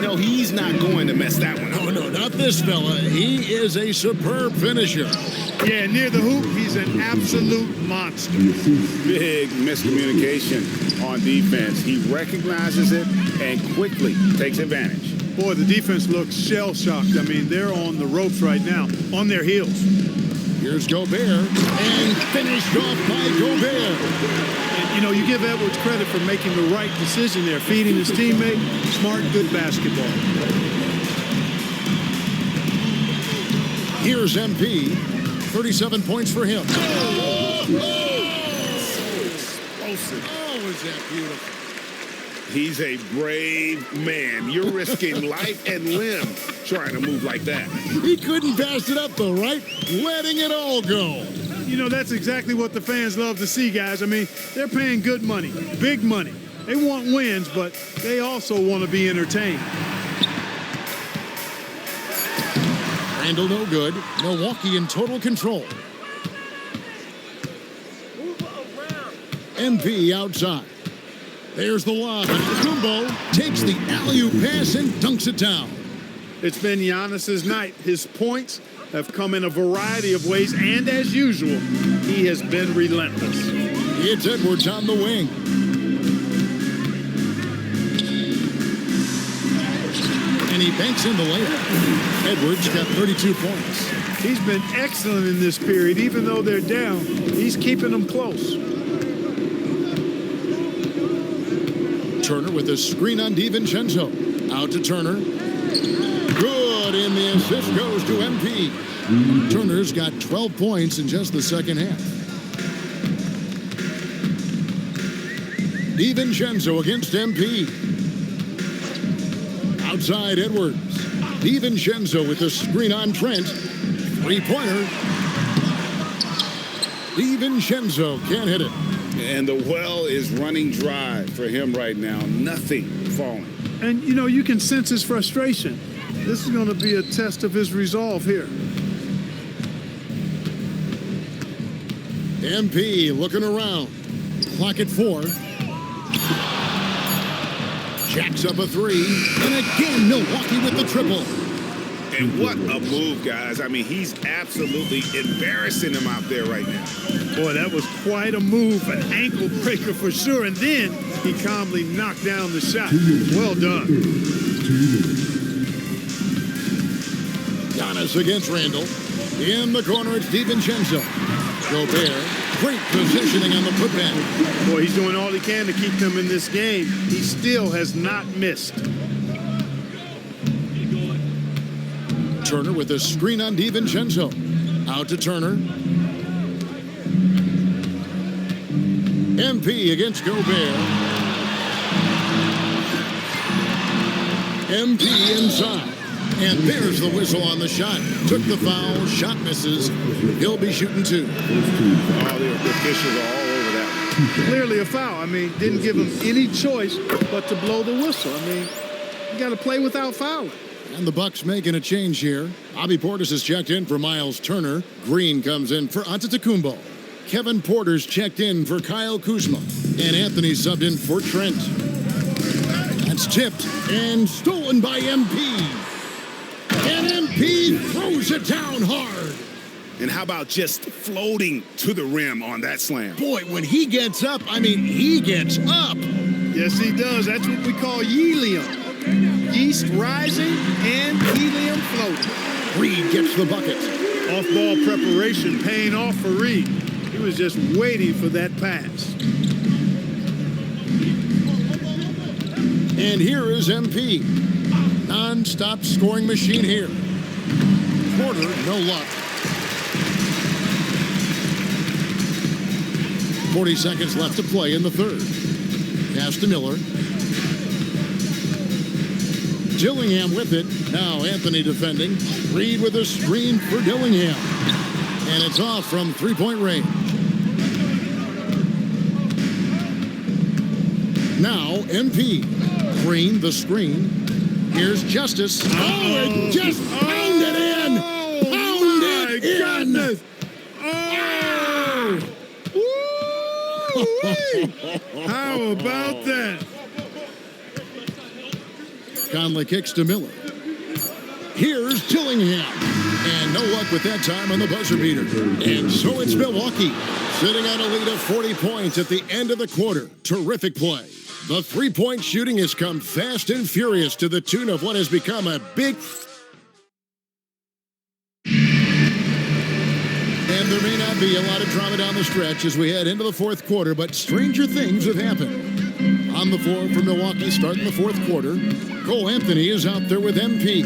[SPEAKER 6] No, he's not going to mess that one up.
[SPEAKER 4] Oh, no, not this fella. He is a superb finisher.
[SPEAKER 3] Yeah, near the hoop, he's an absolute monster.
[SPEAKER 6] Big miscommunication on defense. He recognizes it and quickly takes advantage.
[SPEAKER 3] Boy, the defense looks shell-shocked. I mean, they're on the ropes right now, on their heels.
[SPEAKER 4] Here's Gobert, and finished off by Gobert.
[SPEAKER 3] And, you know, you give Edwards credit for making the right decision there, feeding his teammate. Smart, good basketball.
[SPEAKER 4] Here's MP, 37 points for him.
[SPEAKER 8] Explosive.
[SPEAKER 4] Oh, is that beautiful.
[SPEAKER 6] He's a brave man. You're risking life and limb trying to move like that.
[SPEAKER 4] He couldn't pass it up though, right? Letting it all go.
[SPEAKER 3] You know, that's exactly what the fans love to see, guys. I mean, they're paying good money, big money. They want wins, but they also want to be entertained.
[SPEAKER 4] Randall no good. Milwaukee in total control. MP outside. There's the lob. Kumbo takes the alley-oop pass and dunks it down.
[SPEAKER 3] It's been Giannis's night. His points have come in a variety of ways, and as usual, he has been relentless.
[SPEAKER 4] It's Edwards on the wing. And he banks in the layup. Edwards got 32 points.
[SPEAKER 3] He's been excellent in this period. Even though they're down, he's keeping them close.
[SPEAKER 4] Turner with a screen on DiVincenzo. Out to Turner. Good, and the assist goes to MP. Turner's got 12 points in just the second half. DiVincenzo against MP. Outside Edwards. DiVincenzo with a screen on Trent. Three-pointer. DiVincenzo can't hit it.
[SPEAKER 2] And the well is running dry for him right now. Nothing falling.
[SPEAKER 3] And, you know, you can sense his frustration. This is going to be a test of his resolve here.
[SPEAKER 4] MP looking around. Clock at 4. Jacks up a 3. And again, Milwaukee with the triple.
[SPEAKER 6] And what a move, guys. I mean, he's absolutely embarrassing him out there right now.
[SPEAKER 3] Boy, that was quite a move, an ankle breaker for sure. And then he calmly knocked down the shot. Well done.
[SPEAKER 4] Giannis against Randall. In the corner, it's DiVincenzo. Gobert, great positioning on the putback.
[SPEAKER 3] Boy, he's doing all he can to keep them in this game. He still has not missed.
[SPEAKER 4] Turner with a screen on DiVincenzo. Out to Turner. MP against Gobert. MP inside. And there's the whistle on the shot. Took the foul. Shot misses. He'll be shooting 2.
[SPEAKER 6] Oh, the officials are all over that.
[SPEAKER 3] Clearly a foul. I mean, didn't give him any choice but to blow the whistle. I mean, you got to play without fouling.
[SPEAKER 4] And the Bucks making a change here. Bobby Portis has checked in for Miles Turner. Green comes in for Antetokounmpo. Kevin Porter's checked in for Kyle Kuzma. And Anthony subbed in for Trent. That's tipped and stolen by MP. And MP throws it down hard.
[SPEAKER 6] And how about just floating to the rim on that slam?
[SPEAKER 4] Boy, when he gets up, I mean, he gets up.
[SPEAKER 3] Yes, he does. That's what we call helium. Yeast rising and helium floating.
[SPEAKER 4] Reed gets the bucket.
[SPEAKER 3] Off-ball preparation paying off for Reed. He was just waiting for that pass.
[SPEAKER 4] And here is MP. Non-stop scoring machine here. Porter, no luck. 40 seconds left to play in the third. Pass to Miller. Dillingham with it. Now Anthony defending. Reed with a screen for Dillingham. And it's off from three-point range. Now MP. Green the screen. Here's Justice. Oh, and just pound it in. Pound it in.
[SPEAKER 3] Goodness. Oh. How about that?
[SPEAKER 4] Conley kicks to Miller. Here's Dillingham. And no luck with that time on the buzzer beater. And so it's Milwaukee sitting on a lead of 40 points at the end of the quarter. Terrific play. The three-point shooting has come fast and furious to the tune of what has become a big... And there may not be a lot of drama down the stretch as we head into the fourth quarter, but stranger things have happened. On the floor for Milwaukee starting the fourth quarter, Cole Anthony is out there with MP.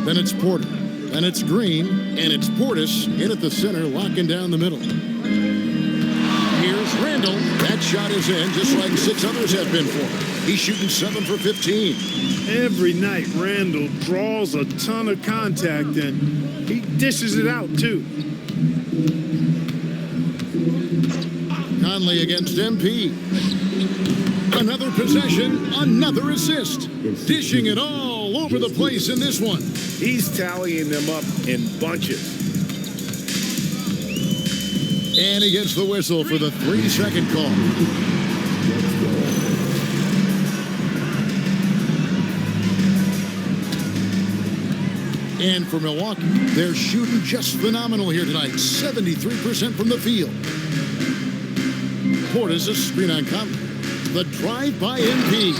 [SPEAKER 4] Then it's Porter. Then it's Green. And it's Portis in at the center, locking down the middle. Here's Randall. That shot is in, just like 6 others have been for him. He's shooting 7 for 15.
[SPEAKER 3] Every night, Randall draws a ton of contact, and he dishes it out, too.
[SPEAKER 4] Conley against MP. Another possession, another assist. Dishing it all over the place in this one.
[SPEAKER 6] He's tallying them up in bunches.
[SPEAKER 4] And he gets the whistle for the 3-second call. And for Milwaukee, they're shooting just phenomenal here tonight. 73% from the field. Portis a screen on Conley. The drive by MP.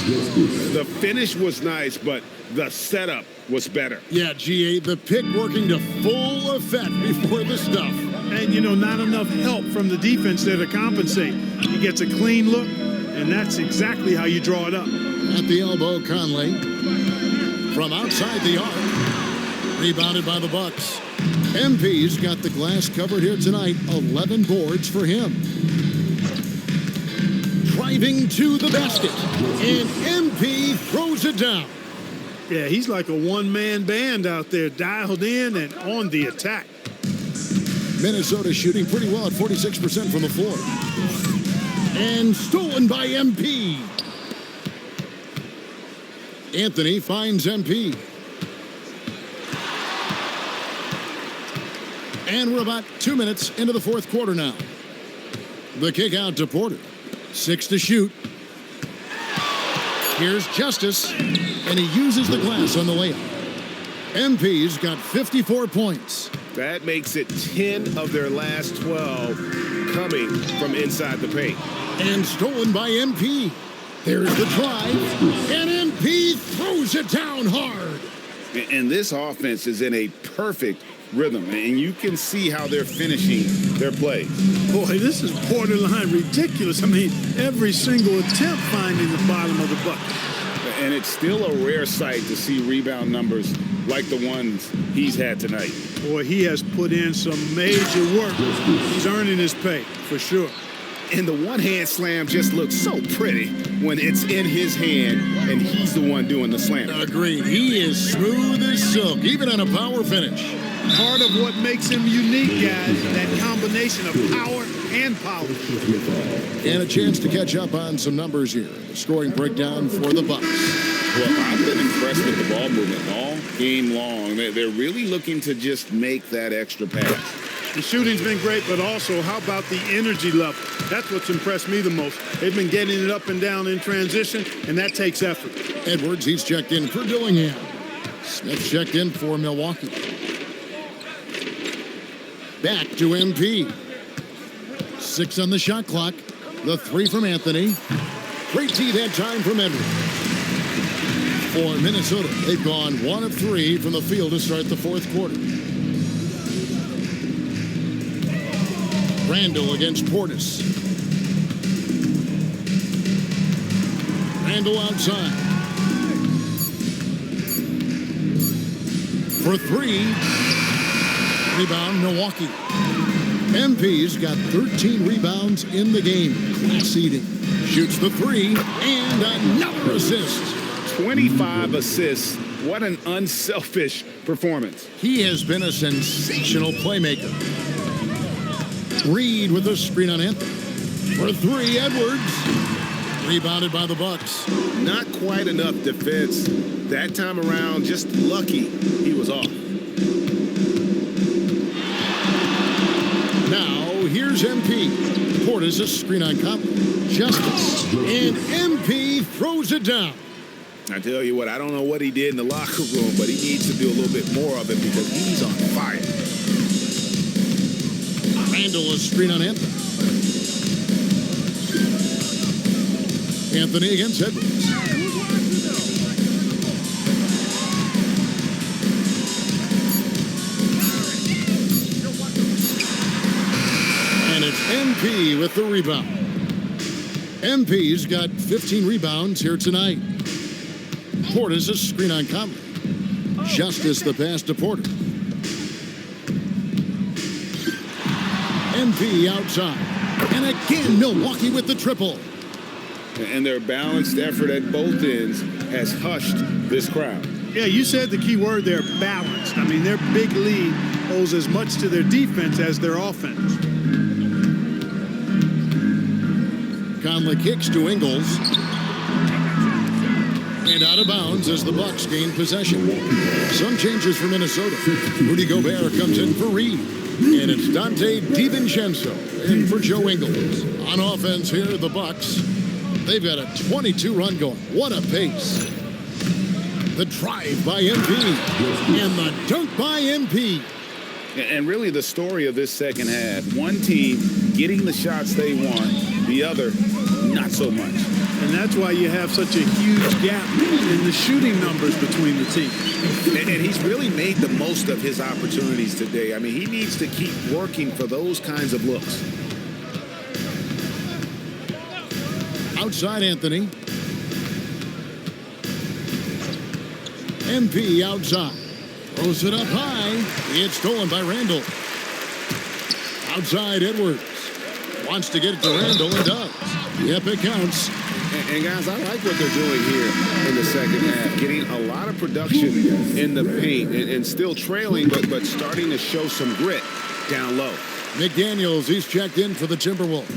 [SPEAKER 6] The finish was nice, but the setup was better.
[SPEAKER 4] Yeah, GA, the pick working to full effect before the stuff.
[SPEAKER 3] And, you know, not enough help from the defense there to compensate. He gets a clean look, and that's exactly how you draw it up.
[SPEAKER 4] At the elbow, Conley. From outside the arc. Rebounded by the Bucks. MP's got the glass covered here tonight. 11 boards for him. Driving to the basket. And MP throws it down.
[SPEAKER 3] Yeah, he's like a one-man band out there, dialed in and on the attack.
[SPEAKER 4] Minnesota shooting pretty well at 46% from the floor. And stolen by MP. Anthony finds MP. And we're about 2 minutes into the fourth quarter now. The kick out to Porter. 6 to shoot. Here's Justice, and he uses the glass on the layup. MP's got 54 points.
[SPEAKER 6] That makes it 10 of their last 12 coming from inside the paint.
[SPEAKER 4] And stolen by MP. There's the drive, and MP throws it down hard.
[SPEAKER 2] And this offense is in a perfect rhythm, and you can see how they're finishing their plays.
[SPEAKER 3] Boy, this is borderline ridiculous. I mean, every single attempt finding the bottom of the bucket.
[SPEAKER 2] And it's still a rare sight to see rebound numbers like the ones he's had tonight.
[SPEAKER 3] Boy, he has put in some major work. He's earning his pay, for sure.
[SPEAKER 2] And the one-hand slam just looks so pretty when it's in his hand and he's the one doing the slam.
[SPEAKER 4] Agreed. He is smooth as silk, even on a power finish.
[SPEAKER 3] Part of what makes him unique, guys, that combination of power and polish.
[SPEAKER 4] And a chance to catch up on some numbers here. The scoring breakdown for the Bucks.
[SPEAKER 2] Well, I've been impressed with the ball movement all game long. They're really looking to just make that extra pass.
[SPEAKER 3] The shooting's been great, but also, how about the energy level? That's what's impressed me the most. They've been getting it up and down in transition, and that takes effort.
[SPEAKER 4] Edwards, he's checked in for Dillingham. Smith checked in for Milwaukee. Back to MP. 6 on the shot clock. The 3 from Anthony. Great tee that time from Edwards. For Minnesota, they've gone 1 of 3 from the field to start the fourth quarter. Randall against Portis. Randall outside. For 3. Rebound, Milwaukee. MP's got 13 rebounds in the game. Class eating. Shoots the 3 and another assist.
[SPEAKER 6] 25 assists. What an unselfish performance.
[SPEAKER 4] He has been a sensational playmaker. Reed with a screen on Anthony. For 3, Edwards. Rebounded by the Bucks.
[SPEAKER 6] Not quite enough defense. That time around, just lucky he was off.
[SPEAKER 4] Now, here's MP. Portis a screen on Conley. Justice. And MP throws it down.
[SPEAKER 6] I tell you what, I don't know what he did in the locker room, but he needs to do a little bit more of it because he's on fire.
[SPEAKER 4] Randall a screen on Anthony. Anthony against Edwards. MP with the rebound. MP's got 15 rebounds here tonight. Portis a screen on Conley. Justice the pass to Porter. MP outside. And again, Milwaukee with the triple.
[SPEAKER 6] And their balanced effort at both ends has hushed this crowd.
[SPEAKER 3] Yeah, you said the key word there, balanced. I mean, their big lead owes as much to their defense as their offense.
[SPEAKER 4] Conley kicks to Ingles. And out of bounds as the Bucks gain possession. Some changes for Minnesota. Rudy Gobert comes in for Reed. And it's Dante DiVincenzo in for Joe Ingles. On offense here, the Bucks. They've got a 22-run going. What a pace. The drive by MP. And the dunk by MP.
[SPEAKER 6] And really the story of this second half. One team getting the shots they want. The other, not so much.
[SPEAKER 3] And that's why you have such a huge gap in the shooting numbers between the teams.
[SPEAKER 6] And he's really made the most of his opportunities today. I mean, he needs to keep working for those kinds of looks.
[SPEAKER 4] Outside Anthony. MP outside. Throws it up high. It's stolen by Randall. Outside Edwards. Wants to get it to Randall and does. Yep, it counts.
[SPEAKER 6] And guys, I like what they're doing here in the second half. Getting a lot of production in the paint and still trailing, but starting to show some grit down low.
[SPEAKER 4] McDaniels, he's checked in for the Timberwolves.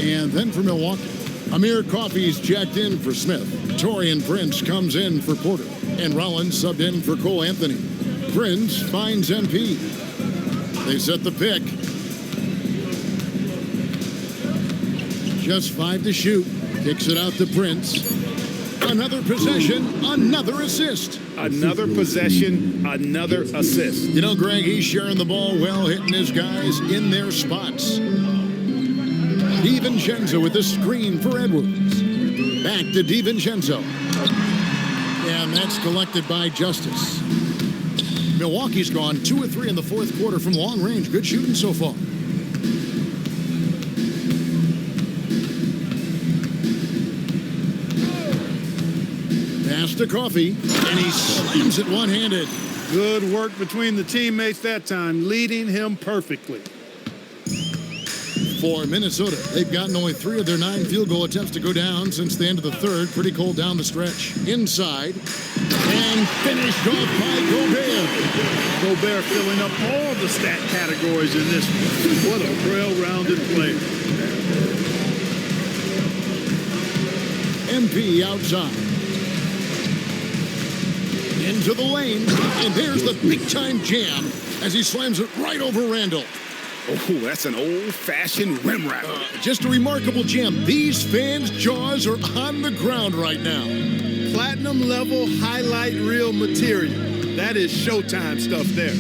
[SPEAKER 4] And then for Milwaukee. Amir Coffey's checked in for Smith. Taurean Prince comes in for Porter. And Rollins subbed in for Cole Anthony. Prince finds MP. They set the pick. Just 5 to shoot. Kicks it out to Prince. Another possession, another assist.
[SPEAKER 6] Another possession, another assist.
[SPEAKER 4] You know, Greg, he's sharing the ball well, hitting his guys in their spots. DiVincenzo with the screen for Edwards. Back to DiVincenzo. And that's collected by Justice. Milwaukee's gone 2 of 3 in the fourth quarter from long range. Good shooting so far. Pass to Coffey, and he slams it one-handed.
[SPEAKER 3] Good work between the teammates that time, leading him perfectly.
[SPEAKER 4] For Minnesota, they've gotten only 3 of their 9 field goal attempts to go down since the end of the third. Pretty cold down the stretch. Inside, and finished off by Gobert.
[SPEAKER 3] Gobert filling up all the stat categories in this one. What a well-rounded player.
[SPEAKER 4] MP outside. Into the lane, and there's the big-time jam as he slams it right over Randall.
[SPEAKER 6] Oh, that's an old-fashioned rim wrap.
[SPEAKER 4] Just a remarkable jam. These fans' jaws are on the ground right now.
[SPEAKER 3] Platinum level highlight reel material. That is Showtime stuff there.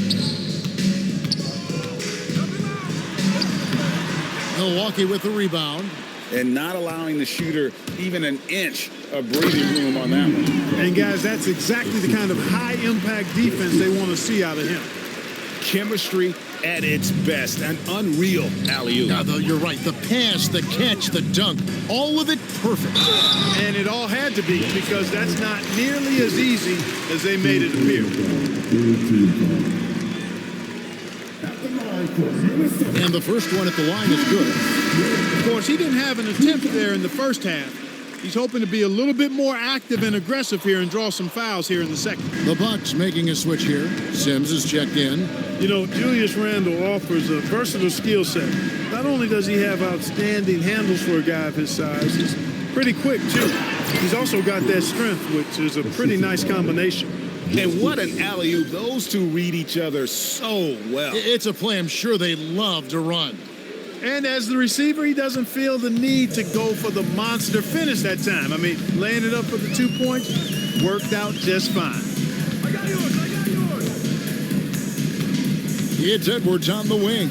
[SPEAKER 4] Milwaukee with the rebound.
[SPEAKER 6] And not allowing the shooter even an inch of breathing room on that one.
[SPEAKER 3] And guys, that's exactly the kind of high-impact defense they want to see out of him.
[SPEAKER 6] Chemistry at its best. An unreal alley-oop.
[SPEAKER 4] Yeah, though, you're right. The pass, the catch, the dunk, all of it perfect.
[SPEAKER 3] And it all had to be, because that's not nearly as easy as they made it appear.
[SPEAKER 4] And the first one at the line is good.
[SPEAKER 3] Of course, he didn't have an attempt there in the first half. He's hoping to be a little bit more active and aggressive here and draw some fouls here in the second.
[SPEAKER 4] The Bucks making a switch here. Sims is checked in.
[SPEAKER 3] You know, Julius Randle offers a versatile skill set. Not only does he have outstanding handles for a guy of his size, he's pretty quick, too. He's also got that strength, which is a pretty nice combination.
[SPEAKER 6] And what an alley-oop. Those two read each other so well.
[SPEAKER 4] It's a play I'm sure they love to run.
[SPEAKER 3] And as the receiver, he doesn't feel the need to go for the monster finish that time. I mean, laying it up for the 2 points worked out just fine.
[SPEAKER 8] I got yours.
[SPEAKER 4] It's Edwards on the wing.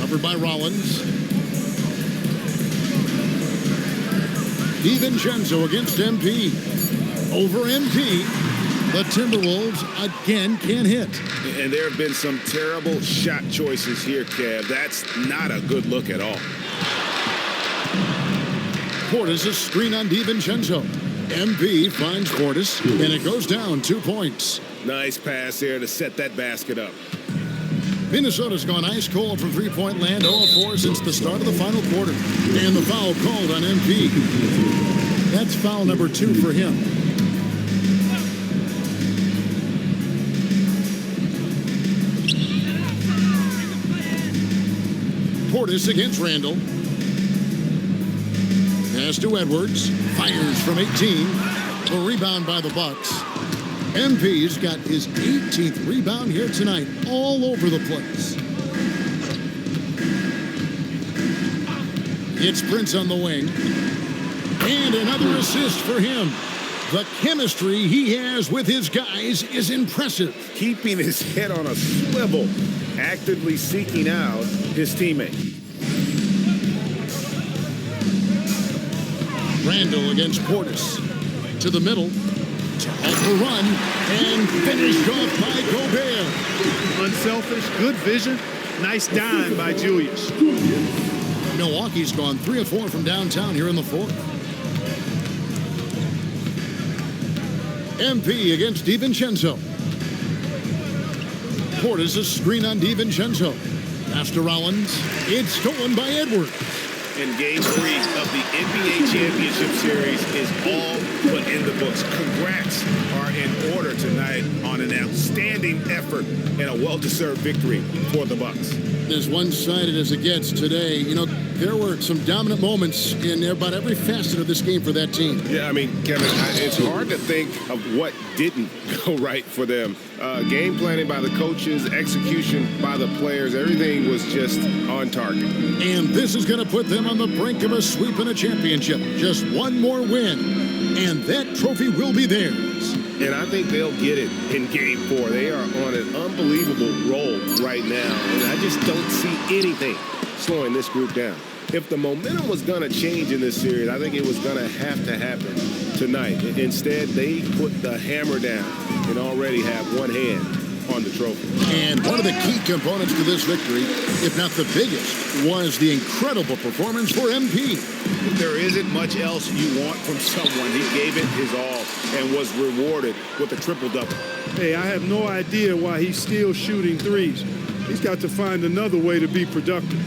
[SPEAKER 4] Covered by Rollins. DiVincenzo against MP. Over MP. The Timberwolves again can't hit.
[SPEAKER 6] And there have been some terrible shot choices here, Kev. That's not a good look at all.
[SPEAKER 4] Portis a screen on DiVincenzo. MP finds Portis, and it goes down 2 points.
[SPEAKER 6] Nice pass there to set that basket up.
[SPEAKER 4] Minnesota's gone ice cold from three-point land, 0-4 since the start of the final quarter. And the foul called on MP. That's foul number 2 for him. Portis against Randall. Pass to Edwards. Fires from 18. A rebound by the Bucks. MP's got his 18th rebound here tonight, all over the place. It's Prince on the wing. And another assist for him. The chemistry he has with his guys is impressive.
[SPEAKER 6] Keeping his head on a swivel, actively seeking out his teammate.
[SPEAKER 4] Randall against Portis. To the middle. To halt the run. And finished off by Gobert.
[SPEAKER 3] Unselfish, good vision. Nice dime by Julius.
[SPEAKER 4] Milwaukee's gone 3 of 4 from downtown here in the fourth. MP against DiVincenzo. Portis a screen on DiVincenzo. Pass to Rollins. It's stolen by Edwards.
[SPEAKER 6] And Game 3 of the NBA Championship Series is all but in the books. Congrats are in order tonight on an outstanding effort and a well-deserved victory for the Bucks.
[SPEAKER 4] As one-sided as it gets today, you know, there were some dominant moments in about every facet of this game for that team.
[SPEAKER 6] Yeah, I mean, Kevin, it's hard to think of what didn't go right for them. Game planning by the coaches, execution by the players, everything was just on target.
[SPEAKER 4] And this is going to put them on the brink of a sweep and a championship. Just one more win, and that trophy will be theirs.
[SPEAKER 6] And I think they'll get it in Game 4. They are on an unbelievable roll right now, and I just don't see anything slowing this group down. If the momentum was going to change in this series, I think it was going to happen tonight. Instead, they put the hammer down and already have one hand on the trophy.
[SPEAKER 4] And one of the key components to this victory, if not the biggest, was the incredible performance for MP.
[SPEAKER 6] There isn't much else you want from someone. He gave it his all and was rewarded with a triple-double.
[SPEAKER 3] Hey, I have no idea why he's still shooting threes. He's got to find another way to be productive.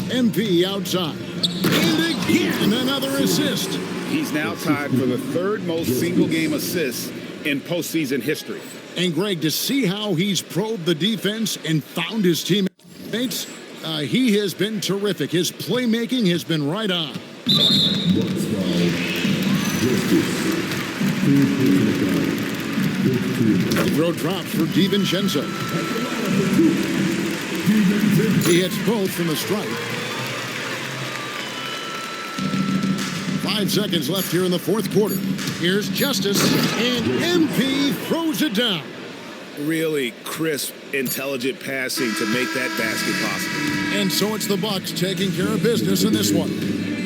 [SPEAKER 4] MP outside. And again, another assist.
[SPEAKER 6] He's now tied for the third most single-game assists in postseason history.
[SPEAKER 4] And, Greg, to see how he's probed the defense and found his teammates, he has been terrific. His playmaking has been right on. The throw drops for DiVincenzo. He hits both from the stripe. 5 seconds left here in the fourth quarter. Here's Justice, and MP throws it down.
[SPEAKER 6] Really crisp, intelligent passing to make that basket possible.
[SPEAKER 4] And so it's the Bucks taking care of business in this one.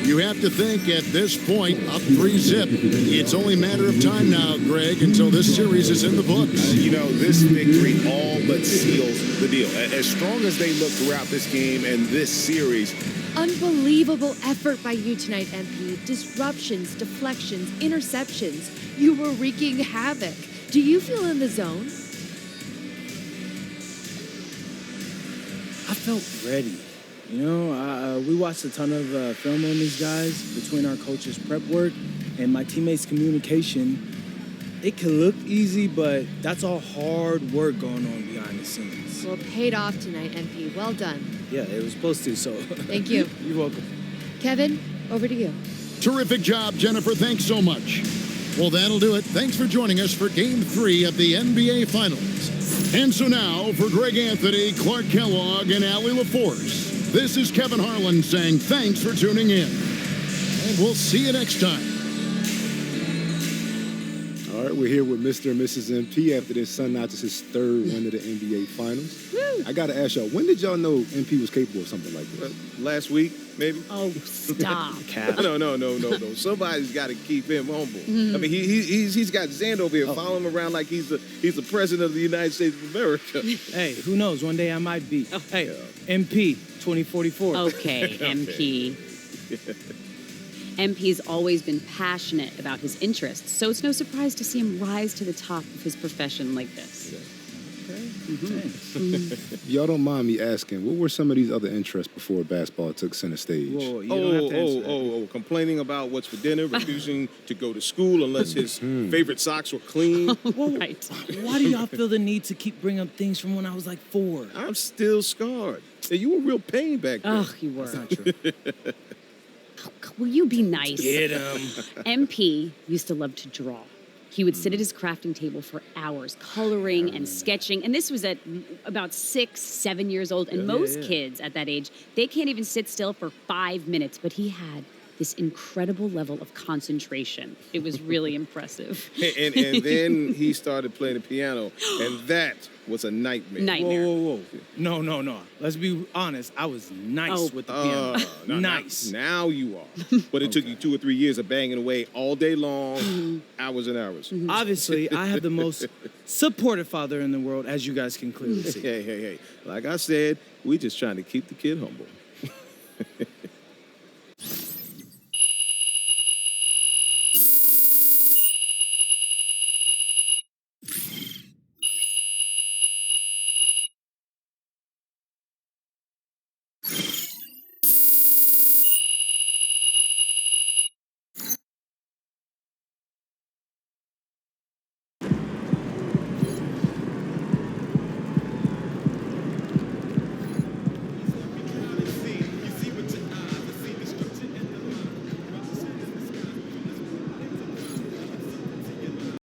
[SPEAKER 4] You have to think at this point, up 3-zip. It's only a matter of time now, Greg, until this series is in the books.
[SPEAKER 6] You know, this victory all but seals the deal. As strong as they look throughout this game and this series.
[SPEAKER 10] Unbelievable effort by you tonight, MP. Disruptions, deflections, interceptions. You were wreaking havoc. Do you feel in the zone?
[SPEAKER 11] I felt ready. You know, we watched a ton of film on these guys between our coaches' prep work and my teammates' communication. It could look easy, but that's all hard work going on behind the scenes.
[SPEAKER 10] Well, it paid off tonight, MP. Well done.
[SPEAKER 11] Yeah, it was supposed to, so.
[SPEAKER 10] Thank you.
[SPEAKER 11] You're welcome.
[SPEAKER 10] Kevin, over to you.
[SPEAKER 4] Terrific job, Jennifer. Thanks so much. Well, that'll do it. Thanks for joining us for Game 3 of the NBA Finals. And so now, for Greg Anthony, Clark Kellogg, and Allie LaForce, this is Kevin Harlan saying thanks for tuning in. And we'll see you next time.
[SPEAKER 6] All right.
[SPEAKER 12] right, we're here with Mr. and Mrs. MP after their son notches his third win of the NBA Finals.
[SPEAKER 5] Woo.
[SPEAKER 12] I got to ask y'all, when did y'all know MP was capable of something like this?
[SPEAKER 6] Last week, maybe?
[SPEAKER 5] Oh, stop.
[SPEAKER 6] No. Somebody's got to keep him humble. I mean, he's got Xander over here following him around like he's the president of the United States of America.
[SPEAKER 11] Hey, who knows? One day I might be. Hey, MP 2044.
[SPEAKER 13] Okay, MP. MP's always been passionate about his interests, so it's no surprise to see him rise to the top of his profession like this.
[SPEAKER 12] Y'all don't mind me asking, what were some of these other interests before basketball took center stage?
[SPEAKER 11] Whoa, you don't have to answer that.
[SPEAKER 6] Complaining about what's for dinner, refusing to go to school unless his favorite socks were clean.
[SPEAKER 13] Right.
[SPEAKER 11] Why do y'all feel the need to keep bringing up things from when I was like 4?
[SPEAKER 6] I'm still scarred. Hey, you were real pain back then.
[SPEAKER 13] Ugh, you were.
[SPEAKER 11] That's not true.
[SPEAKER 13] Will you be nice?
[SPEAKER 11] Get him.
[SPEAKER 13] MP used to love to draw. He would sit at his crafting table for hours, coloring and sketching. And this was at about 6, 7 years old. And most kids at that age, they can't even sit still for 5 minutes. But he had this incredible level of concentration. It was really impressive.
[SPEAKER 6] And then he started playing the piano, and that was a nightmare.
[SPEAKER 11] Whoa. No. Let's be honest. I was nice with the piano. Nice.
[SPEAKER 6] Now you are. But it took you 2 or 3 years of banging away all day long, hours and hours.
[SPEAKER 11] Obviously, I have the most supportive father in the world, as you guys can clearly see.
[SPEAKER 6] Hey. Like I said, we just trying to keep the kid humble.